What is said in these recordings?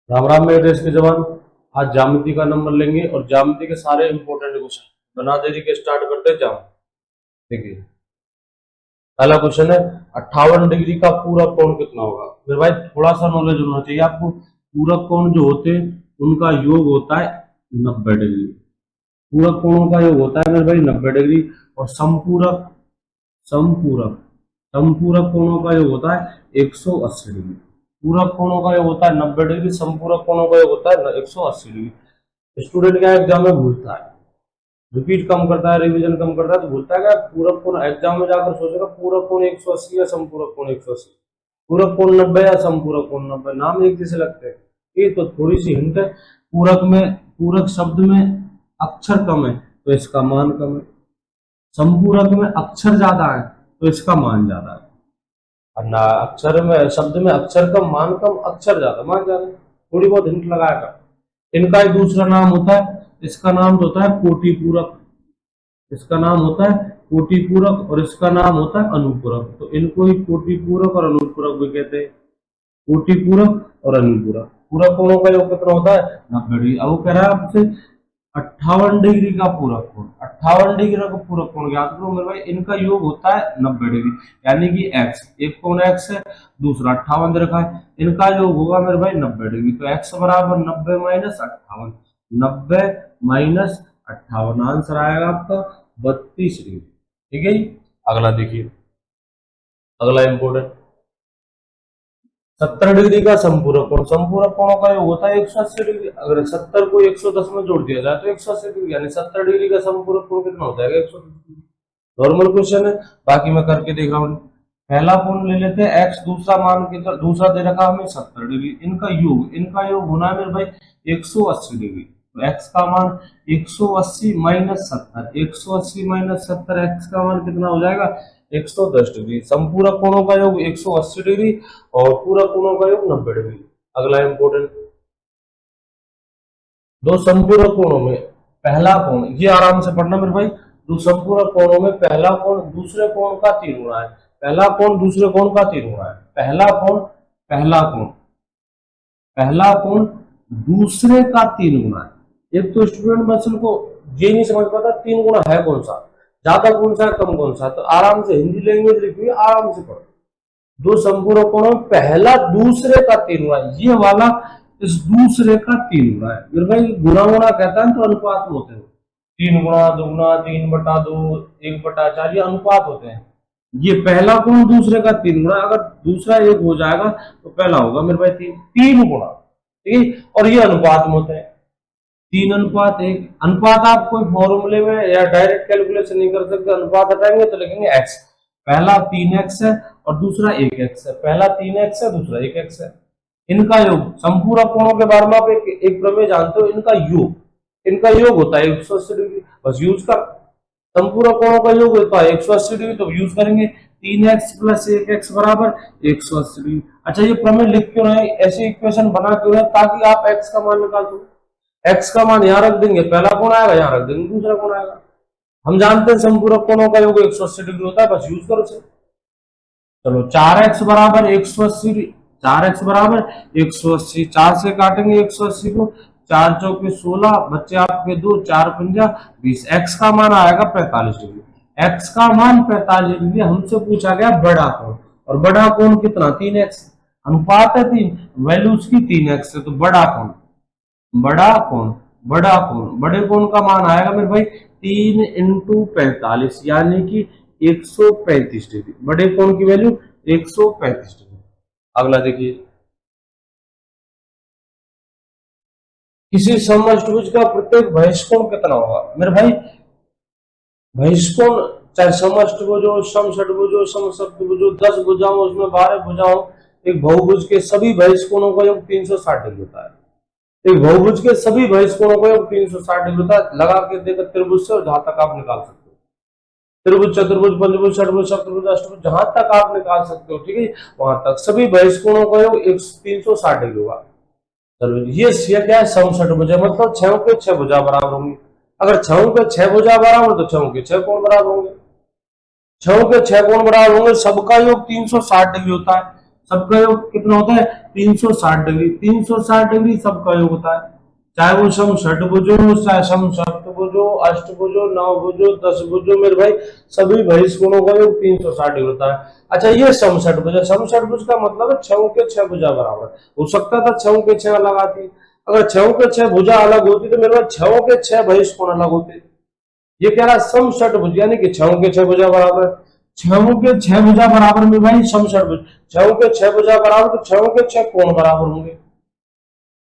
राम राम मेरे देश के जवान। आज ज्यामिति का नंबर लेंगे और ज्यामिति के सारे इंपॉर्टेंट क्वेश्चन बना देरी के स्टार्ट करते जाओ। देखिए पहला क्वेश्चन है 58 डिग्री का पूरक कोण कितना होगा। मेरे भाई थोड़ा सा नॉलेज होना चाहिए आपको। पूरक कोण जो होते हैं उनका योग होता है 90 डिग्री। पूरक कोणों का योग होता है मेरे भाई 90 डिग्री। और समपूरक समपूरक समपूरक कोणों का योग होता है 180 डिग्री। पूरक कोणों का योग होता है 90 डिग्री, समपूरक कोणों का योग होता है 180 डिग्री। स्टूडेंट क्या एग्जाम में भूलता है, रिपीट कम करता है, रिवीजन कम करता है तो भूलता है क्या पूरक कोण। एग्जाम में जाकर सोचेगा पूरक कोण 180 या समपूरक कोण 180, पूरक कोण 90 या समपूरक कोण 90, नाम एक जैसे लगते हैं। ये तो थोड़ी सी हिंट है। पूरक शब्द में अक्षर कम है तो इसका मान कम है, समपूरक में अक्षर ज्यादा है तो इसका मान ज्यादा है। ना अक्षर में शब्द में अक्षर कम मान कम, अक्षर ज्यादा मान ज्यादा। थोड़ी बहुत हिंट लगाएगा। इनका एक दूसरा नाम होता है, इसका नाम तो होता है कोटि पूरक, इसका नाम होता है कोटि पूरक और इसका नाम होता है अनुपूरक। तो इनको ही कोटि पूरक और अनुपूरक भी कहते हैं। कोटि पूरक और अनुपूरक। पूरक कोणों का योग कितना होता है 90 डिग्री। अब वो कह रहा है आपसे 58 डिग्री का पूरक कोण। 58 डिग्री का पूरक कोण याद करो मेरे भाई, इनका योग होता है 90 डिग्री, यानी कि x, एक कोण x है, दूसरा 58 दे रखा है, इनका योग होगा मेरे भाई 90 डिग्री। तो x बराबर 90 माइनस 58, 90 माइनस 58, आंसर आएगा आपका 32 डिग्री। ठीक है जी। अगला देखिए, अगला इंपोर्टेंट 70 डिग्री का संपूरक कोण। संपूरक कोणों का योग होता है 180 डिग्री। अगर 70 को 110 में जोड़ दिया जाए तो 180 डिग्री, यानी 70 डिग्री का संपूरक कोण कितना हो जाएगा 110 डिग्री। नॉर्मल क्वेश्चन है, बाकी मैं करके देख रहा हूँ। पहला कोण ले लेते हैं x, दूसरा मान के दूसरा दे रखा हमें 70 डिग्री। इनका योग होना है मेरे भाई 180 डिग्री। तो x का मान 180 माइनस 70, 180 माइनस 70, x का मान कितना हो जाएगा 110 डिग्री। संपूरक कोणों का योग 180 डिग्री और पूरक कोणों का योग 90 डिग्री। अगला इंपोर्टेंट, दो संपूरक कोणों में पहला कोण, ये आराम से पढ़ना मेरे भाई। दो संपूरक कोणों में पहला कोण दूसरे कोण का 3 गुना है। पहला कोण दूसरे कोण का 3 गुना है। पहला कोण दूसरे का 3 गुना है। एक तो स्टूडेंट बच्चों को ये नहीं समझ पाता 3 गुना है कौन सा, ज्यादा कौन सा है, कम कौन सा। तो आराम से हिंदी लैंग्वेज लिखी हुई आराम से पढ़ो। दो संपूरक कोणों में पहला दूसरे का 3 गुना, ये वाला इस दूसरे का 3 गुना है। मेरे भाई गुना गुना कहता है तो अनुपात में होते हैं। 3 गुना, 2 गुना, 3/2, 1/4, ये अनुपात होते हैं। ये पहला कोण दूसरे का 3 गुना, अगर दूसरा 1 हो जाएगा तो पहला होगा मेरे भाई 3 गुना। ठीक है, और ये अनुपात में होते हैं 3:1। अनुपात आप कोई फॉर्मूले में या डायरेक्ट कैलकुलेशन नहीं कर सकते। अनुपात हटाएंगे तो लिखेंगे x, पहला 3x है और दूसरा 1x है। पहला 3x है, दूसरा 1x है। इनका योग, संपूरक कोणों के बारे में आप एक प्रमेय जानते हो, इनका योग होता है 180 डिग्री। बस यूज कर, संपूरक कोणों का योग होता है 180 डिग्री, तो यूज करेंगे 3x प्लस 1x बराबर 180 डिग्री। अच्छा, ये प्रमेय लिख क्यों रहे, ऐसे इक्वेशन बना क्यों रहे, ताकि आप x का मान निकाल दो। x का मान यहाँ रख देंगे, पहला कोण आएगा, यहाँ रख देंगे दूसरा कोण आएगा। हम जानते हैं संपूरक कोणों का योग 180 डिग्री होता है, बस यूज करो इसे। चलो 4x बराबर 180, 4x बराबर 180, 4 से काटेंगे 180 को, 4 चौके 16, बच्चे आपके 2, 4 पंजा 20। x का मान आएगा 45 डिग्री। x का मान 45 डिग्री। हमसे पूछा गया बड़ा कोण, और बड़ा कोण कितना 3x, अनुपात है 3, वैल्यू उसकी 3x है, तो बड़ा कोण बड़े कोण का मान आएगा मेरे भाई 3 × 45, यानी कि 135 डिग्री। बड़े कोण की वैल्यू 135 डिग्री। अगला देखिए, किसी समअष्टभुज का प्रत्येक बहिष्कोण कितना होगा। मेरे भाई बहिष्कोण चाहे समअष्टभुज हो, समषटभुज हो, समसप्तभुज हो, 10 भुजाओं उसमें 12 भुजाओं, एक बहुभुज के सभी बहिष्कोणों का योग 360 डिग्री होता है। एक बहुभुज के सभी बहिष्कोणों का योग 360 डिग्री होता है। लगा के देखकर त्रिभुज से और जहां तक आप निकाल सकते हो, त्रिभुज, चतुर्भुज, पंचभुज, षटभुज, सप्तभुज, अष्टभुज, जहां तक आप निकाल सकते हो, ठीक है, वहां तक सभी बहिष्कोणों का योग 360 डिग्री होगा। चलो ये क्या है, समषटभुज है, मतलब 6 के 6 भुजा बराबर होंगी। अगर 6 के 6 भुजा बराबर तो 6 के 6 कोण बराबर होंगे। 6 के 6 कोण बराबर होंगे, सबका योग 360 डिग्री होता है। सबका योग कितना होता है 360 डिग्री। 360 डिग्री सबका योग होता है, चाहे वो सम षटभुज हो, चाहे सम सप्तभुज हो, अष्टभुज हो, नवभुज हो, दशभुज हो, मेरे भाई सभी बहिष्कोणों का योग 360 डिग्री होता है। अच्छा ये सम षटभुज है, सम षटभुज का मतलब है छह के छह भुजा बराबर। हो सकता था छह के छह अलग आती, अगर छह के छह भुजा अलग होती तो मेरे भाई छह के छह बहिष्कोण अलग होते। ये कह रहा है सम षटभुज यानी कि छह के छह भुजा बराबर, छह के छह भुजा बराबर में भाई सम षटभुज, छह के छह भुजा बराबर तो छह के छह कोण बराबर होंगे।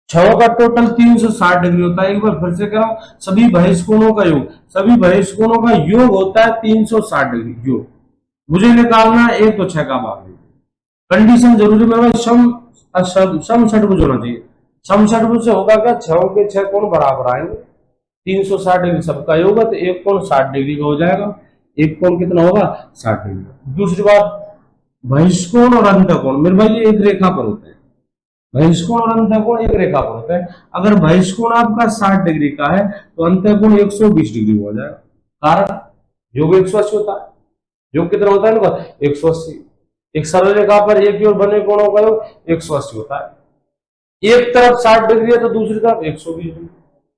छह का टोटल 360 डिग्री होता है। एक बार फिर से कह रहा हूं, सभी बहिष्कोणों का योग, सभी बहिष्कोणों का योग होता है 360 डिग्री योग। मुझे निकालना है एक तो छह का भाग, कंडीशन जरूरी में भाई सम षटभुज होना चाहिए। सम षटभुज से होगा क्या, छह के छह कोण बराबर आएंगे, 360 डिग्री सबका योग है तो एक कोण 60 डिग्री का हो जाएगा। एक कोण कितना होगा, 60 डिग्री। दूसरी बात, बहिष्कोण और अंतःकोण मेरे भाई ये एक रेखा पर होते हैं, बहिष्कोण और अंतःकोण एक रेखा पर होते हैं। अगर बहिष्कोण आपका 60 डिग्री का है तो अंतःकोण 120 डिग्री हो जाएगा, कारण योग 180 होता है। योग कितना होता है ना, 180। एक सरल रेखा पर एक की ओर बने कोणों का योग 180 होता है। एक तरफ 60 डिग्री है तो दूसरी तरफ 120 डिग्री,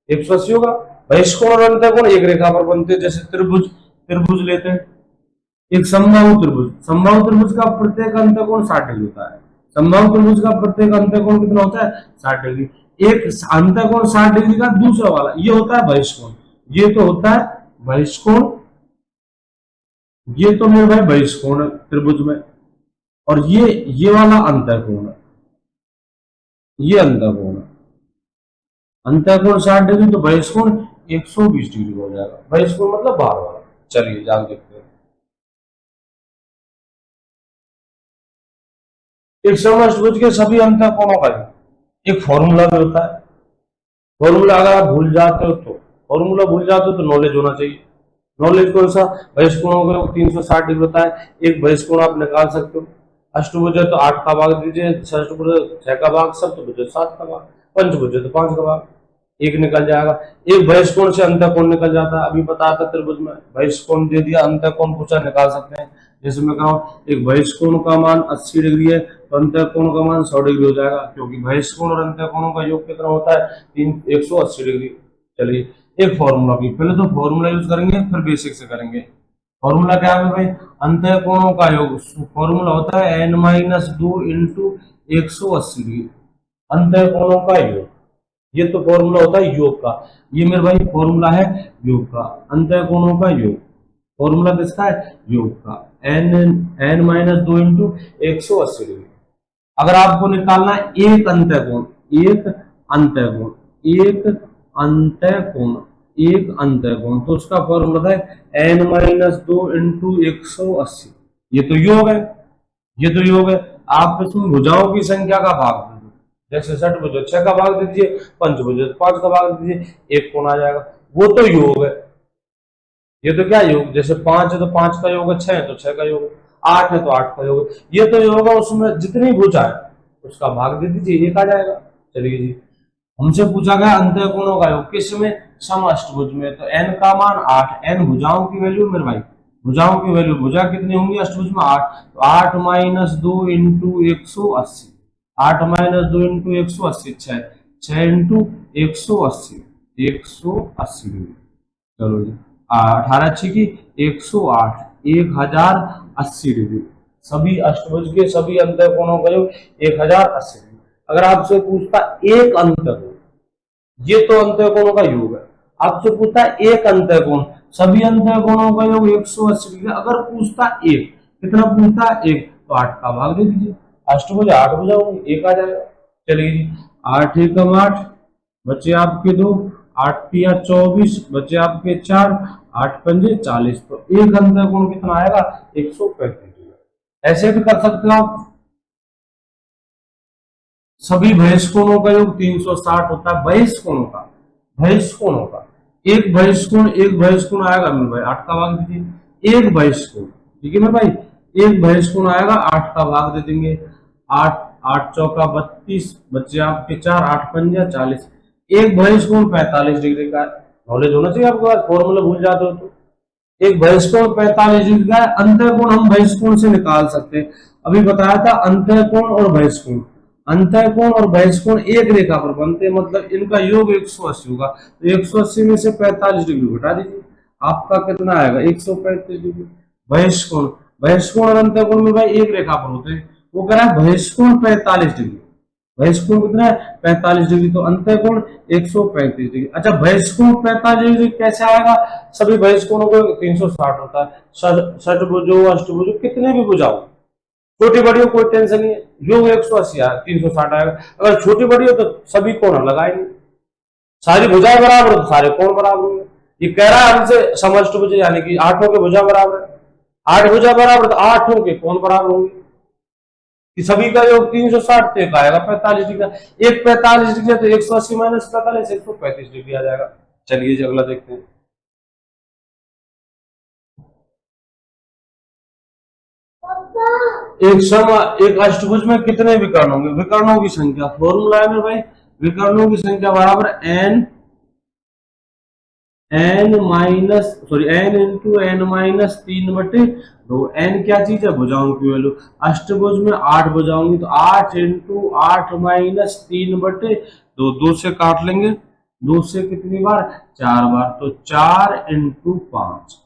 180 होगा। बहिष्कोण और अंतःकोण एक रेखा पर बनते हैं, जैसे त्रिभुज, त्रिभुज लेते हैं, एक समबाहु त्रिभुज, समबाहु त्रिभुज का प्रत्येक अंतःकोण 60 डिग्री होता है। समबाहु त्रिभुज का प्रत्येक अंतःकोण कितना होता है, 60 डिग्री। एक अंतःकोण 60 डिग्री का दूसरा वाला ये होता है बहिष्कोण, ये तो होता है बहिष्कोण, ये तो मेरे भाई बहिष्कोण है त्रिभुज में, और ये वाला अंतःकोण है, ये अंतःकोण है। अंतःकोण 60 डिग्री तो बहिष्कोण 120 डिग्री हो जाएगा। बहिष्कोण मतलब बाहर वाला। चलिए जान देखते हैं। एक समअष्टभुज के सभी अंतःकोणों का एक फॉर्मूला भी होता है। फॉर्मूला अगर आप भूल जाते हो तो, फॉर्मूला भूल जाते हो तो नॉलेज होना चाहिए। नॉलेज कौन सा, बहिष्कोणों का 360 डिग्री होता है। एक बहिष्कोण आप निकाल सकते हो, अष्टभुज है तो 8 का भाग दीजिए, षष्टभुज 6 का भाग, सप्तभुज 7 का भाग, पंचभुज तो 5 का भाग, एक निकल जाएगा। एक बहिष्कोण से अंतःकोण निकल जाता है। अभी बताया था त्रिभुज में बहिष्कोण दे दिया, अंतःकोण पूछा, निकाल सकते हैं। जैसे मैं कह रहा हूं एक बहिष्कोण का मान 80 डिग्री है तो अंतःकोण का मान 100 डिग्री हो जाएगा, क्योंकि बहिष्कोण और अंतःकोणों का योग कितना होता है, 180 डिग्री। चलिए एक फॉर्मूला भी, पहले तो फॉर्मूला यूज करेंगे फिर बेसिक से करेंगे। फॉर्मूला क्या है भाई, अंतःकोणों का योग, फॉर्मूला होता है n-2 इंटू 180 डिग्री, अंतःकोणों का योग। ये तो फॉर्मूला होता है योग का, ये मेरे भाई फॉर्मूला है योग का, अंतःकोणों का योग। फॉर्मूला किसका है, योग का, n-2 इंटू 180 डिग्री। अगर आपको निकालना है एक अंतःकोण, एक अंतःकोण, एक अंतःकोण, एक अंतःकोण, तो उसका फॉर्मूला है n-2 इंटू 180। ये तो योग है, ये तो योग है। आप इसमें भुजाओं की संख्या का भाग दीजिए, जैसे षटभुज 6 का भाग दीजिए, पंचभुज 5 का भाग दीजिए, एक कोण आ जाएगा, वो तो योग है। ये तो क्या योग, जैसे 5 है तो 5 का योग है, 6 है तो 6 का योग है, 8 है तो 8 का योग है, ये तो योग है। उसमें जितनी भुजा है उसका भाग दे दीजिए, एक आ जाएगा। चलिए जी, हमसे पूछा गया अंतःकोणों का योग किसमें, समअष्टभुज में, तो n का मान 8, n भुजाओं की वैल्यू मेरे भाई, भुजाओं की वैल्यू, भुजा कितनी होंगी अष्टभुज में 8, तो 8 minus 2 into 180, 8 minus 2 into 180, 6 into 180, 180 degree. चलो जी, 18 की 108, 1080 डिग्री। सभी अष्टभुज के सभी अंतःकोणों का योग 1080 डिग्री। अगर आपसे पूछता एक अंतःकोण, ये तो अंतःकोणों का योग है, आपसे पूछता एक अंतःकोण, सभी अंतःकोणों का योग 180 डिग्री। अगर पूछता एक, कितना पूछता एक, तो 8 का भाग दे दीजिए, अष्टभुज 8 भुजा होगी, एक आ जाएगा। चलिए जी, 8 एकम 8, बचे आपके 2, 8 तिया 24, बचे आपके 4, 8 पंजे 40, तो एक अंतःकोण कितना आएगा, 135 डिग्री। ऐसे भी कर सकते हो आप। सभी बहिष्कोणों का योग 360 होता है, बहिष्कोणों का, बहिष्कोणों का। एक बहिष्कोण आएगा मेरे भाई, 8 का भाग दीजिए, एक बहिष्कोण, ठीक है मेरे भाई, एक बहिष्कोण आएगा, 8 का भाग दे देंगे, 8 8 चौका 32, बच्चे आपके 4, 8 पंजा 40, एक बहिष्कोण 45 डिग्री का। नॉलेज होना चाहिए आपके पास, फॉर्मूला भूल जाते हो तो। एक बहिष्कोण 45 डिग्री का है, अंतःकोण हम बहिष्कोण से निकाल सकते हैं। अभी बताया था अंतःकोण और बहिष्कोण, अंतः कोण और बहिष कोण एक रेखा पर बनते हैं, मतलब इनका योग 180 होगा। तो 180 में से 45 डिग्री घटा दीजिए, आपका कितना आएगा 135 डिग्री। बहिष कोण और अंतः कोण में भाई एक रेखा पर होते हैं, वो कह रहा है बहिष कोण 45 डिग्री, बहिष कोण कितना है 45 डिग्री, तो अंतः कोण 135 डिग्री। अच्छा बहिष कोण 45 डिग्री कैसे आएगा, सभी बहिष कोणों को 360 होता है, षटभुजो अष्टभुजो कितने भी भुजाओ, छोटी बड़ी हो कोई टेंशन नहीं है, योग 180 आया 360 आएगा। अगर छोटी बड़ी हो तो सभी कोण लगाएंगे, सारी भुजाएं बराबर हो तो सारे कोण बराबर होंगे। ये कह रहा है हमसे समष्टभुज यानी कि आठों के भुजा बराबर है, 8 भुजा बराबर तो आठों के कोण बराबर होंगे, कि सभी का योग 360 तो एक आएगा 45 डिग्री, एक 45 डिग्री तो 180 माइनस 45 135 डिग्री आ जाएगा। चलिए जी अगला देखते हैं। एक अष्टभुज में कितने विकर्ण होंगे, विकर्णों की संख्या फॉर्मूला है भाई, विकर्णों की संख्या बराबर n into n minus 3/2। N क्या चीज है, भुजाओं की वैल्यू। अष्टभुज में 8 भुजाएं होंगी तो 8 इंटू 8 माइनस 3/2, 2 से काट लेंगे, 2 से कितनी बार 4 बार, तो 4 इंटू 5,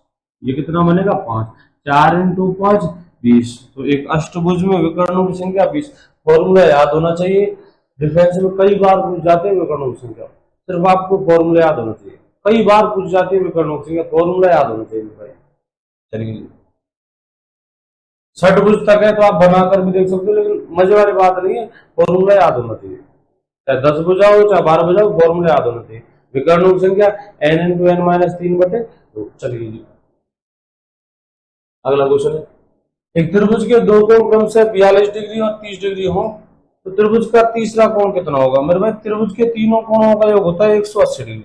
ये कितना बनेगा 5, 4 इंटू 5 20। तो एक अष्टभुज में विकर्णों की संख्या 20। फॉर्मूला याद होना चाहिए, डिफेंस में कई बार पूछ जाते हैं विकर्णों की संख्या, सिर्फ आपको फॉर्मूला याद होना चाहिए, कई बार पूछ जाती है विकर्णों की संख्या, फॉर्मूला याद होना चाहिए भाई। चलिए षटभुज तक है तो आप बनाकर भी देख सकते हो, लेकिन मजे वाली बात नहीं है, फॉर्मूला याद होना चाहिए, चाहे 10 भुजा हो चाहे 12 भुजा हो, फॉर्मूला याद होना चाहिए। विकर्णों की संख्या एन इंटू एन माइनस 3/2। चलिए जी अगला क्वेश्चन है, एक त्रिभुज के दो कोण क्रम से 42 डिग्री और 30 डिग्री हो तो त्रिभुज का तीसरा कोण कितना होगा। मेरे भाई त्रिभुज के तीनों कोणों का योग होता है 180 डिग्री,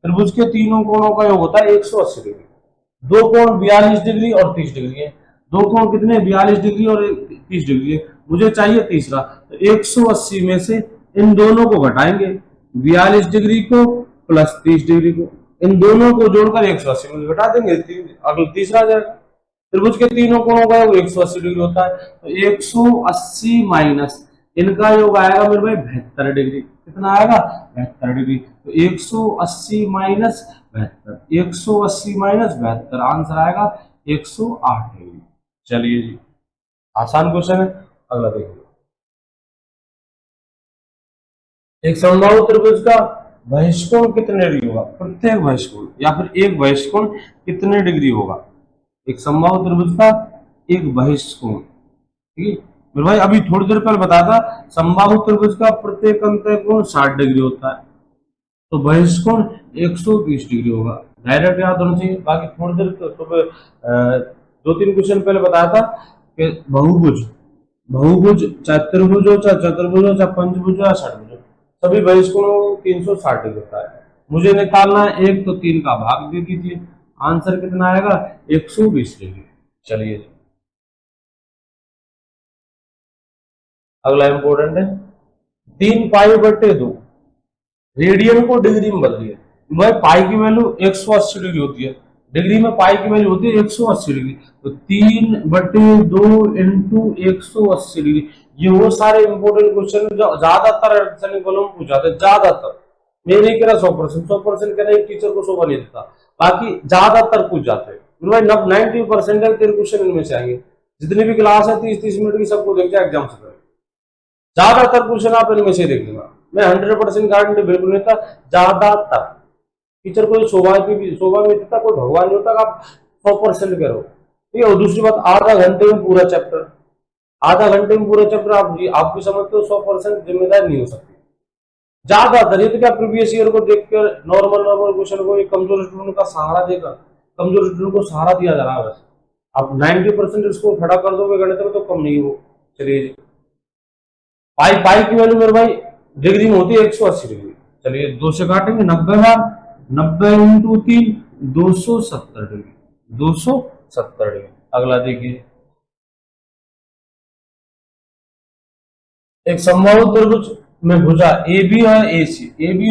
त्रिभुज के तीनों कोणों का योग होता है 180 डिग्री। दो कोण 42 डिग्री और 30 डिग्री है, दो कोण कितने 42 डिग्री और 30 डिग्री है, मुझे चाहिए तीसरा। तो 180 में से इन दोनों को घटाएंगे, 42 डिग्री को प्लस 30 डिग्री को, इन दोनों को जोड़कर 180 में घटा देंगे, अगला तीसरा आ जाएगा। त्रिभुज के तीनों कोणों का योग 180 डिग्री होता है, तो 180 माइनस इनका योग आएगा मेरे भाई 72 डिग्री, कितना आएगा 72 डिग्री। तो 180 माइनस 72, 180 माइनस 72 आंसर आएगा 108 डिग्री। चलिए जी आसान क्वेश्चन है, अगला देखिए। एक समबाहु त्रिभुज का बहिष्कोण कितने डिग्री होगा, प्रत्येक बहिष्कोण या फिर एक बहिष्कोण कितने डिग्री होगा। एक समबाहु त्रिभुज का एक बहिष्कोण, ठीक है मेरे भाई, अभी थोड़ी देर पहले बताया था समबाहु त्रिभुज का प्रत्येक अंतःकोण 60 डिग्री होता है, तो बहिष्कोण 120 डिग्री होगा, डायरेक्ट याद होना चाहिए। बाकी थोड़ी देर तो 2-3 क्वेश्चन पहले बताया था कि बहुभुज चाहे त्रिभुज हो चाहे चतुर्भुज हो चाहे पंचभुज हो या षटभुज हो, सभी बहिष्कोणों 360 डिग्री होता है। मुझे निकालना है 1 तो 3 का भाग दे दीजिए, आंसर कितना आएगा 120 डिग्री। चलिए अगला इंपोर्टेंट है, 3π/2 रेडियन को डिग्री में बदलिए। भाई पाई की वैल्यू 180 डिग्री होती है, डिग्री में पाई की वैल्यू होती है 180 डिग्री, तो 3/2 इंटू 180 डिग्री। ये वो सारे इंपोर्टेंट क्वेश्चन जो ज्यादातर पूछ जाते हैं, ज्यादातर, मैं नहीं कह रहा 100%, 100% कह रहा है टीचर को 100 नहीं देता, बाकी ज्यादातर पूछ जाते हैं भाई, 90% तेरे क्वेश्चन इनमें से आएंगे। जितनी भी क्लास है 30-30 मिनट की, सबको देख जाए एग्जाम से पहले, ज्यादातर क्वेश्चन आप इनमें से देख लेना, मैं 100% गारंटी बिल्कुल नहीं था, ज्यादातर टीचर कोई शोभा में देता, कोई भगवान नहीं होता आप 100% करो, ठीक है। और दूसरी बात, आधा घंटे में पूरा चैप्टर आप भी समझते हो, 100% जिम्मेदार नहीं हो सकती। ज्यादातर ये तो क्या प्रीवियस ईयर को देखकर नॉर्मल क्वेश्चन को कमजोर स्टूडेंट का सहारा देकर, कमजोर स्टूडेंट को सहारा दिया जा रहा है, बस आप 90% इसको खड़ा कर दोगे गणित में तो कम नहीं हो। चलिए पाई की वैल्यू मेरे भाई डिग्री में होती है 180 डिग्री। चलिए 2 से काटेंगे, 90 बार, 90 इंटू 3 270 डिग्री, 270 डिग्री। अगला देखिए, एक समबाहु त्रिभुज में भुजा AB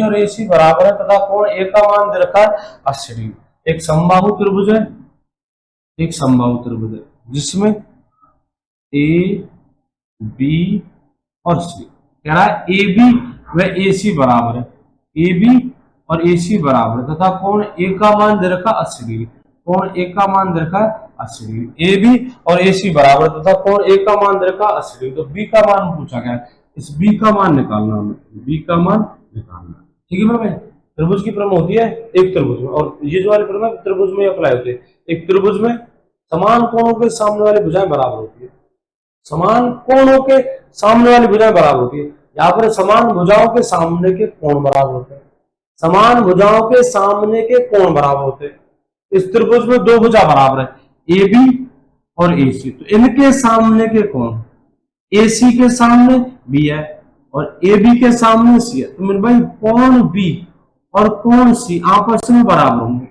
और AC बराबर है तथा कोण A का मान दे रखा है 80 डिग्री। एक समबाहु त्रिभुज है जिसमें A, B और C, कह रहा है ए बी व ए सी बराबर है, ए बी और ए सी बराबर है तथा कोण ए का मान दे रखा 80 डिग्री, कोण ए का मान दे रखा है 80 डिग्री, ए बी और ए सी बराबर तथा कोण ए का मान दे रखा 80 डिग्री। तो बी का मान पूछा गया है, इस बी का मान निकालना हमें, बी का मान निकालना। ठीक है भाई, त्रिभुज की प्रमेय होती है एक त्रिभुज में, और ये जो वाली प्रमेय त्रिभुज में अप्लाई होती है। एक त्रिभुज में समान कोणों के सामने वाली भुजाएं बराबर होती है, समान कोणों के सामने वाली भुजाएं बराबर होती है। यहाँ पर समान भुजाओं के सामने के कोण बराबर होते हैं, समान भुजाओं के सामने के कोण बराबर होते हैं। इस त्रिभुज में दो भुजा बराबर है, ए बी और ए सी, तो इनके सामने के कोण ए सी के सामने बी है और ए बी के सामने सी है। तो मेरे भाई कोण बी और कोण सी आपस में बराबर होंगे।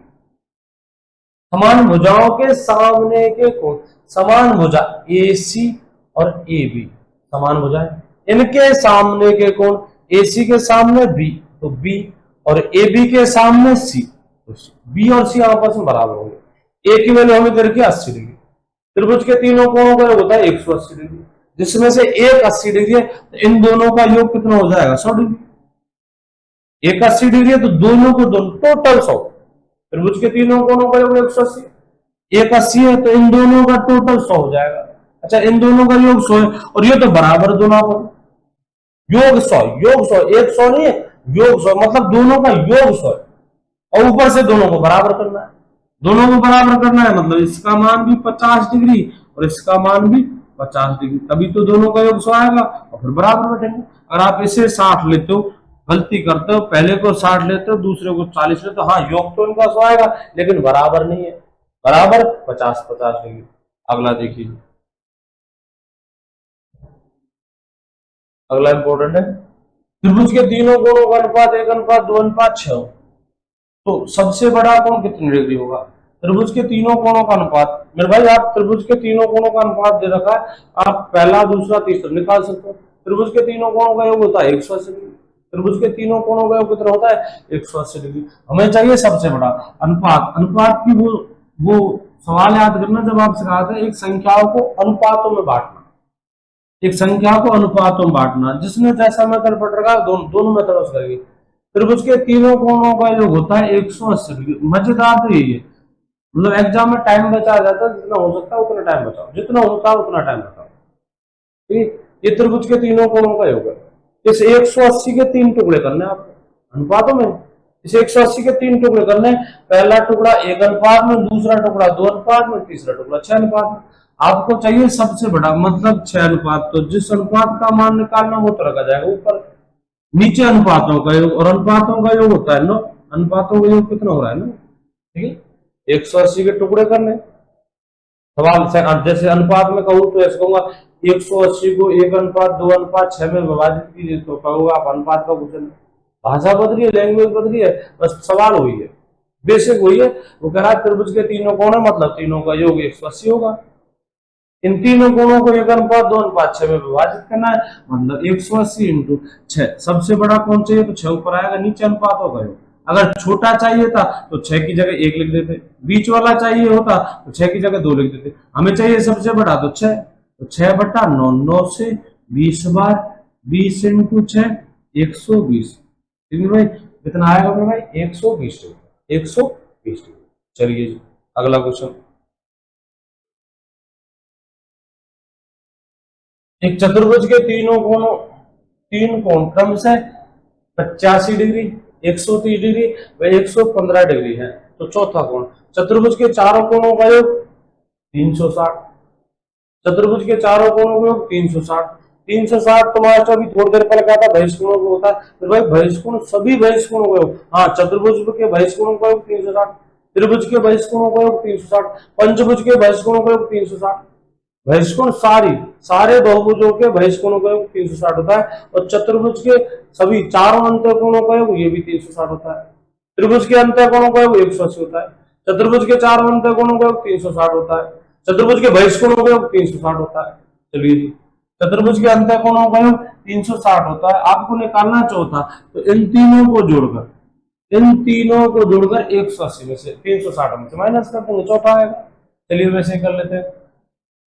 समान भुजाओं के सामने के कोण, समान भुजा ए सी और ए बी समान भुजाएं, इनके सामने के कोण ए सी के सामने बी तो बी और ए बी के सामने सी तो सी, बी और सी आपस में बराबर होंगे। ए की वैल्यू हमें दे रखी है 80 डिग्री, त्रिभुज के तीनों कोणों का योग होता है 180 डिग्री, जिसमें से एक 80 डिग्री है, तो इन दोनों का योग कितना हो जाएगा 100 डिग्री। एक 80 डिग्री है तो दोनों को दोनों टोटल 100, त्रिभुज के तीनों कोणों का योग 180, एक 80 है तो इन दोनों का टोटल 100 हो जाएगा। अच्छा, इन दोनों का योग 100 है और ये तो बराबर दोनों पर योग 100, योग 100, एक 100 नहीं है, योग 100 मतलब दोनों का योग 100 है और ऊपर से दोनों को बराबर करना है, दोनों को बराबर करना है मतलब इसका मान भी 50 डिग्री और इसका मान भी 50 डिग्री, तभी तो दोनों का योग 100 आएगा और फिर बराबर बैठेंगे। अगर आप इसे 60 लेते हो, गलती करते हो, पहले को 60 लेते हो दूसरे को 40 लेते हो, हाँ योग तो इनका 100 आएगा लेकिन बराबर नहीं है, बराबर 50-50 डिग्री। अगला देखिए, अगला इंपॉर्टेंट है, त्रिभुज के तीनों कोणों का अनुपात 1:2:6, तो सबसे बड़ा कोण कितनी डिग्री होगा? त्रिभुज के तीनों कोणों का अनुपात, मेरे भाई आप त्रिभुज के तीनों कोणों का अनुपात दे रखा है, आप पहला दूसरा तीसरा निकाल सकते हो। त्रिभुज के तीनों कोणों का योग होता है 180 डिग्री, त्रिभुज के तीनों कोणों का योग कितना होता है 180 डिग्री। हमें चाहिए सबसे बड़ा अनुपात, अनुपात की वो सवाल याद करना जब आप सिखाते हैं एक संख्याओं को अनुपातों में बांटना, एक संख्या को अनुपातों में बांटना, जिसने जैसा मेथड पढ़ रखा दोनों मेथड से करेंगे। त्रिभुज के तीनों कोणों का योग होता है 180 डिग्री। मजेदार तो यही है, मतलब एग्जाम में टाइम बचा जाता है, जितना हो सकता है उतना टाइम बचाओ, जितना होता है उतना टाइम बचाओ। ठीक, ये त्रिभुज के तीनों कोणों का योग है। इस 180 के 3 टुकड़े करने आपको अनुपातों में, इस 180 के 3 टुकड़े करने, पहला टुकड़ा 1 अनुपात में, दूसरा टुकड़ा 2 अनुपात में, तीसरा टुकड़ा 6 अनुपात में। आपको चाहिए सबसे बड़ा मतलब 6 अनुपात, तो जिस अनुपात का मान निकालना वो तो रखा जाएगा ऊपर, नीचे अनुपातों का योग, और अनुपातों का योग होता है 9, अनुपातों का योग कितना हो रहा है ना, ठीक है 180 के टुकड़े करने। सवाल जैसे अनुपात में कहूँ तो ऐसे कहूंगा 180 को 1:2:6 में विभाजित कीजिए, तो कहोगे आप अनुपात का क्वेश्चन। भाषा बदली है, लैंग्वेज बदली है, बस सवाल वही है, बेसिक वही है। वो कह रहा है त्रिभुज के तीनों कोण है मतलब तीनों का योग 180 होगा। इन तीनों कोणों को 1:2:6 में विभाजित करना है, मतलब 180 इंटू 6। सबसे बड़ा कौन चाहिए तो 6 ऊपर आएगा, नीचे अनुपात होगा। अगर छोटा चाहिए था तो 6 की जगह 1 लिख देते, बीच वाला चाहिए होता तो 6 की जगह 2 लिख देते। हमें चाहिए सबसे बड़ा तो 6, तो 6/9, 9 से 20 बार 20 इंटू 6 120, ठीक है भाई, कितना आएगा भाई 120 डिग्री, 120 डिग्री। चलिए अगला क्वेश्चन, एक चतुर्भुज के तीन कोण क्रम से 85 डिग्री, 130 डिग्री व 115 डिग्री है, तो चौथा कोण। चतुर्भुज के चारों कोणों का योग 360, चतुर्भुज के चारों कोणों का योग 360। 360 तुम्हारा अभी थोड़ी देर पहले कहा था बहिष्कोणों को होता है, तो भाई बहिष्कोण सभी बहिष्कोणों का योग, हाँ चतुर्भुज के बहिष्कोणों का योग 360, त्रिभुज के बहिष्कोणों का योग 360, पंचभुज के बहिष्कोणों का योग 360। बहिष्कोण सारे बहुभुजों के बहिष्कोणों का योग 360 होता है, और चतुर्भुज के सभी चारों अंतःकोणों का योग ये भी 360 होता है। त्रिभुज के अंतःकोणों का योग 180 होता है, चतुर्भुज के चारों अंतःकोणों का योग 360 होता है, चतुर्भुज के बहिष्कोणों का योग 360 होता है। चलिए जी, चतुर्भुज के अंतःकोणों का योग 360 होता है, आपको निकालना चौथा, तो इन तीनों को जोड़कर 180 में से 360 में से माइनस कर देंगे, चौथा आएगा। चलिए वैसे कर लेते हैं,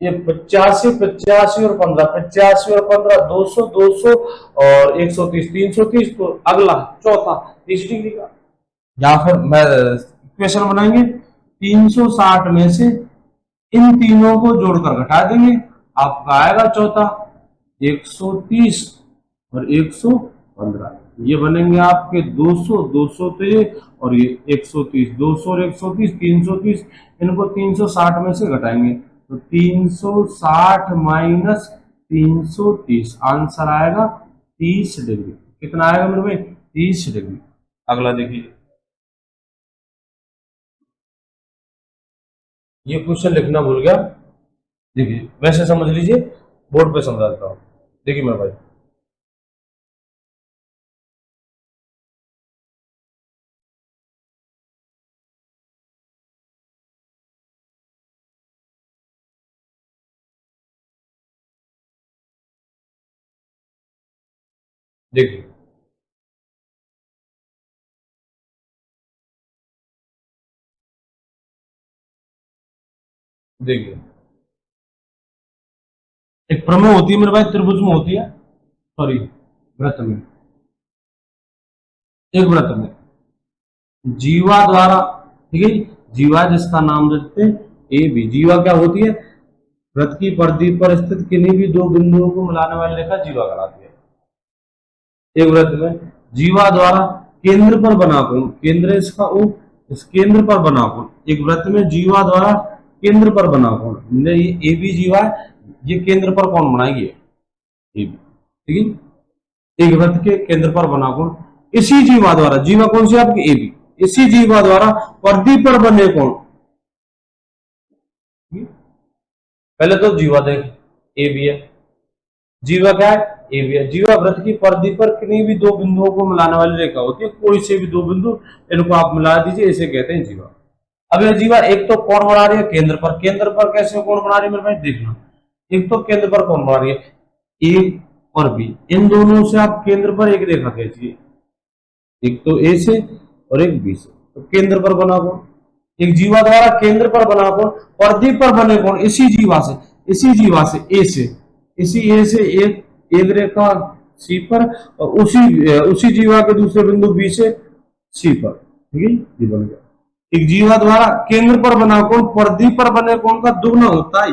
ये 85 85 और 15, 85 और 15 200 200 और 130 330, तो अगला चौथा 30 डिग्री का, या फिर मैं इक्वेशन बनाएंगे 360 में से इन तीनों को जोड़कर घटा देंगे, आपका आएगा चौथा 130 और 115, ये बनेंगे आपके 200 200 तो ये, और ये 130 200 और 130 330, इनको 360 में से घटाएंगे तो 360 माइनस 330, आंसर आएगा 30 डिग्री। कितना आएगा मेरे भाई? 30 डिग्री। अगला देखिए, ये क्वेश्चन लिखना भूल गया, देखिए वैसे समझ लीजिए, बोर्ड पे समझाता हूं। देखिए मेरे भाई, देखिए देखिए एक प्रमेय होती है मेरे भाई, त्रिभुज में होती है, सॉरी वृत्त में, एक वृत्त में जीवा द्वारा, ठीक है, जीवा जिसका नाम देते हैं ए बी, जीवा क्या होती है? वृत्त की परिधि पर स्थित किन्हीं भी दो बिंदुओं को मिलाने वाली रेखा जीवा कहलाती है। एक वृत्त में जीवा द्वारा केंद्र पर बना कोण, केंद्र इसका ओ, इस केंद्र पर बना कोण, एक वृत्त में जीवा द्वारा केंद्र पर बना कोण, ये ए बी जीवा है, ये केंद्र पर कौन बनाएगी? ए बी, ठीक है, एक वृत्त के केंद्र पर बना कोण, इसी जीवा द्वारा, जीवा कौन सी आपकी? ए बी, इसी जीवा द्वारा परिधि पर बने कोण, पहले तो जीवा देख, ए बी है, जीवा क्या है? ए बी है, जीवा वृत्त की परिधि पर किन्हीं भी दो बिंदुओं को मिलाने वाली रेखा होती है, कोई से भी दो बिंदु इनको आप मिला दीजिए, इसे कहते हैं जीवा। अब यह जीवा एक तो कोण बना रही है केंद्र पर, केंद्र पर कैसे कोण बना रही है मेरे भाई? देखना, एक तो केंद्र पर कोण बना रही है, ए और बी, इन दोनों से आप केंद्र पर एक रेखा खींचिए, एक तो ए से और एक बी से, तो केंद्र पर बना कोण, एक जीवा द्वारा केंद्र पर बना कोण, परिधि पर बने कोण, इसी जीवा से, इसी जीवा से ए से, इसी ए से एक रेखा सी पर, और उसी जीवा के दूसरे बिंदु बी से सी पर, ठीक है, ये बन गया। एक जीवा द्वारा केंद्र पर बना कोण परिधि पर बने कोण का दुगना होता है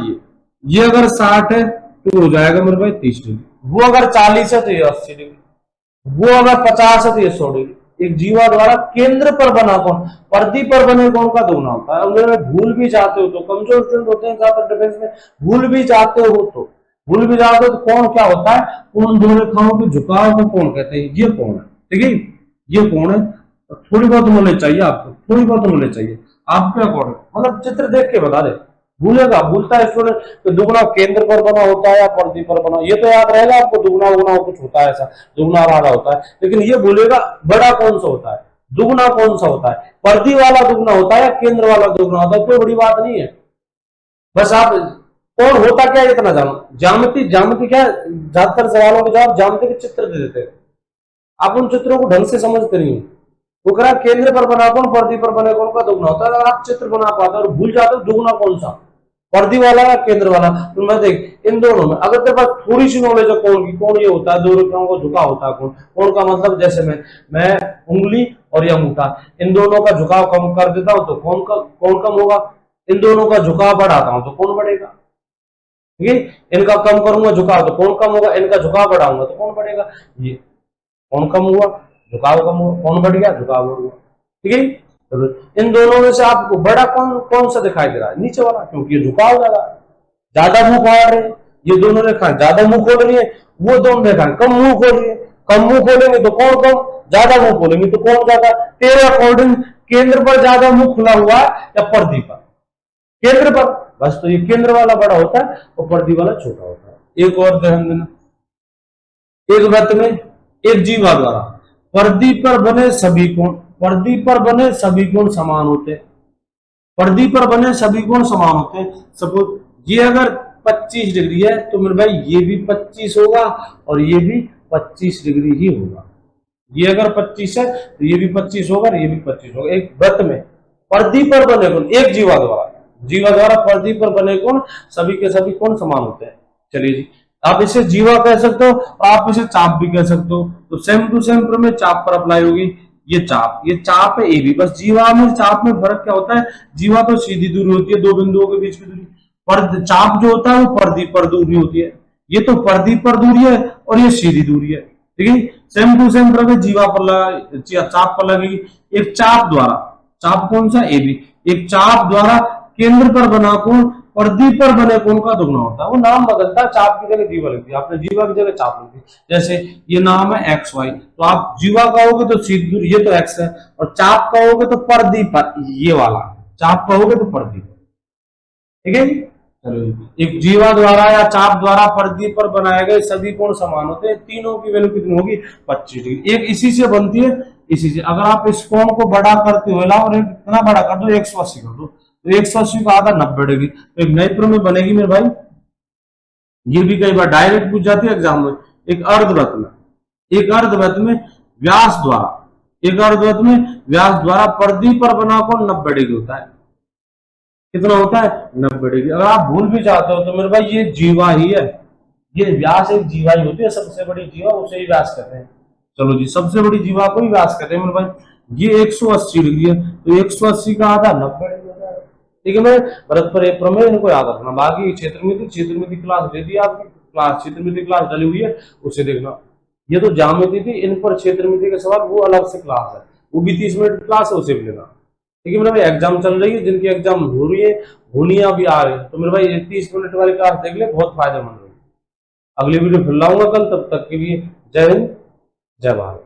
ये अगर 60 है तो हो जाएगा मेरे भाई 30 डिग्री, वो अगर 40 है तो ये 80 डिग्री, वो अगर 50 है तो ये 100 डिग्री। एक जीवा द्वारा केंद्र पर बना कोण परिधि पर बने कोण का दुगना होता है। अगर भूल भी जाते हो तो, कमजोर स्टूडेंट होते हैं ज्यादातर डिफेंस में, भूल भी जाते हो तो कोण क्या होता है? उन दो रेखाओं के झुकाव को कोण कहते हैं, ये कोण है, ठीक है, ये कोण है। थोड़ी बहुत नॉलेज चाहिए आपको, थोड़ी बहुत नॉलेज चाहिए आपको, क्या कोण है मतलब चित्र देख के बता दे, भूलेगा, भूलता है स्टूडेंट तो दुगना केंद्र पर बना होता है या परिधि पर बना, ये तो याद रहेगा आपको, दुगना उगना कुछ होता है ऐसा, दुगना आधा होता है, लेकिन ये भूलेगा बड़ा कौन सा होता है, दुगना कौन सा होता है, परिधि वाला दुगना होता है या केंद्र वाला दुगना होता है, कोई बड़ी बात नहीं है। बस आप कौन होता क्या इतना जानो, ज्यामिति, ज्यामिति क्या, ज्यादातर सवालों के जवाब ज्यामिति के चित्र दे देते हैं, आप उन चित्रों को ढंग से समझते नहीं हो। वो कह रहा केंद्र पर बना कौन परिधि पर बने कौन का दुगना होता है, अगर आप चित्र बना पाते और भूल जाते हो दुगना कौन सा, परिधि वाला या केंद्र वाला, तो मैं देख इन दोनों में अगर तेरे पास थोड़ी सी नॉलेज है कौन की, कौन ये होता है, दो रेखाओं को झुका होता है कौन, कौन का मतलब जैसे मैं उंगली और ये अंगूठा, इन दोनों का झुकाव कम कर देता हूं तो कौन कम होगा, इन दोनों का झुकाव बढ़ाता हूं तो कौन बढ़ेगा, ठीक है, इनका कम करूंगा झुकाव तो कौन कम होगा, इनका झुकाव बढ़ाऊंगा तो कौन बढ़ेगा, ये कौन कम हुआ, झुकाव कम हुआ, कौन बढ़ गया, झुकाव बढ़ गया, ठीक है। तो इन दोनों में से आपको बड़ा कौन सा दिखाई दे रहा है? नीचे वाला, क्योंकि ये झुकाव ज्यादा मुंह खोल रहे हैं, ये दोनों रेखाएं ज्यादा मुंह खोल रही है, वो दोनों रेखाएं कम मुंह खोल रही है, कम मुंह खोलेंगे तो कौन कम, ज्यादा मुंह खोलेंगे तो कौन ज्यादा, तेरे अकॉर्डिंग केंद्र पर ज्यादा मुंह खुला हुआ है या परिधि पर? केंद्र पर, बस तो ये केंद्र वाला बड़ा होता है और परिधि वाला छोटा होता है। एक और ध्यान देना, एक वृत्त में एक जीवा द्वारा परिधि पर बने सभी कोण, परिधि पर बने सभी कोण समान होते हैं, परिधि पर बने सभी कोण समान होते हैं। सपोज ये अगर 25 डिग्री है तो मेरे भाई ये भी 25 होगा और ये भी 25 डिग्री ही होगा, ये अगर 25 है तो ये भी 25 होगा और ये भी 25 होगा। एक वृत्त में परिधि पर बने कोण एक जीवा द्वारा, जीवा द्वारा परिधि पर बने कोण सभी के सभी कोण समान होते हैं। चलिए जी, आप इसे जीवा कह सकते हो और आप इसे चाप भी कह सकते हो। तो सेम टू सेम प्रमेय चाप पर अप्लाई होगी। ये चाप है ए बी। बस जीवा में चाप में फर्क क्या होता है, जीवा तो सीधी दूरी होती है, दो बिंदुओं के बीच की दूरी, पर चाप जो होता है वो परिधि पर दूरी होती है। ये तो परिधि पर दूरी है और ये सीधी दूरी है। ठीक है, सेम टू सेम प्रमेय जीवा पर लगा, चाप पर लगेगी। एक चाप द्वारा, चाप कौन सा, ए बी, एक चाप द्वारा केंद्र पर बना कोण परिधि पर बने कोण का दुगना होता है। वो नाम बदलता है, चाप की जगह जीवा लिख दिया आपने, जीवा की जगह चाप लिख दी। जैसे ये नाम है एक्स वाई, तो आप जीवा कहोगे तो सीधी दूरी, ये तो एक्स है, और चाप कहोगे तो परिधि पर, ये वाला चाप कहोगे तो परिधि पर। ठीक है, चलो जी। एक जीवा द्वारा या चाप द्वारा परिधि पर बनाए गए सभी कोण समान होते हैं। तीनों की वैल्यू कितनी होगी, 25 डिग्री। एक इसी से बनती है, इसी से। अगर आप इस कोण को बड़ा करते हो और इतना बड़ा कर दो, 180 कर दो, तो 180 का आधा 90 डिग्री, तो एक नई प्रमेय बनेगी मेरे भाई। ये भी कई बार डायरेक्ट पूछ जाती है एग्जाम में। एक अर्धवृत्त में, एक अर्धवृत्त में व्यास द्वारा, एक अर्धवृत्त में व्यास द्वारा परिधि पर बना कोण 90 डिग्री होता है। कितना होता है, 90 डिग्री। अगर आप भूल भी जाते हो तो मेरे भाई ये जीवा ही है, ये व्यास एक जीवा ही होती है, सबसे बड़ी जीवा उसे ही व्यास कहते हैं। चलो जी, सबसे बड़ी जीवा को ही व्यास कहते हैं मेरे भाई। ये 180 डिग्री है, तो 180 का आधा 90 डिग्री होता है। ठीक है, मैं परस्पर एक प्रमेय इनको याद रखना। बाकी क्षेत्रमिति क्लास दे दी आपकी, क्लास क्षेत्रमिति क्लास डली हुई है, उसे देखना। ये तो ज्यामिति थी, इन पर क्षेत्रमिति के सवाल वो अलग से क्लास है, वो भी 30 मिनट क्लास है, उसे भी लेना। ठीक है मेरे भाई, एग्जाम चल रही है, जिनकी एग्जाम हो रही है, होलियां भी आ रही है, तो मेरे भाई 30 मिनट वाली क्लास देख ले, बहुत फायदेमंद होगी। अगली वीडियो फिर लाऊंगा कल, तब तक के लिए जय हिंद, जय भारत।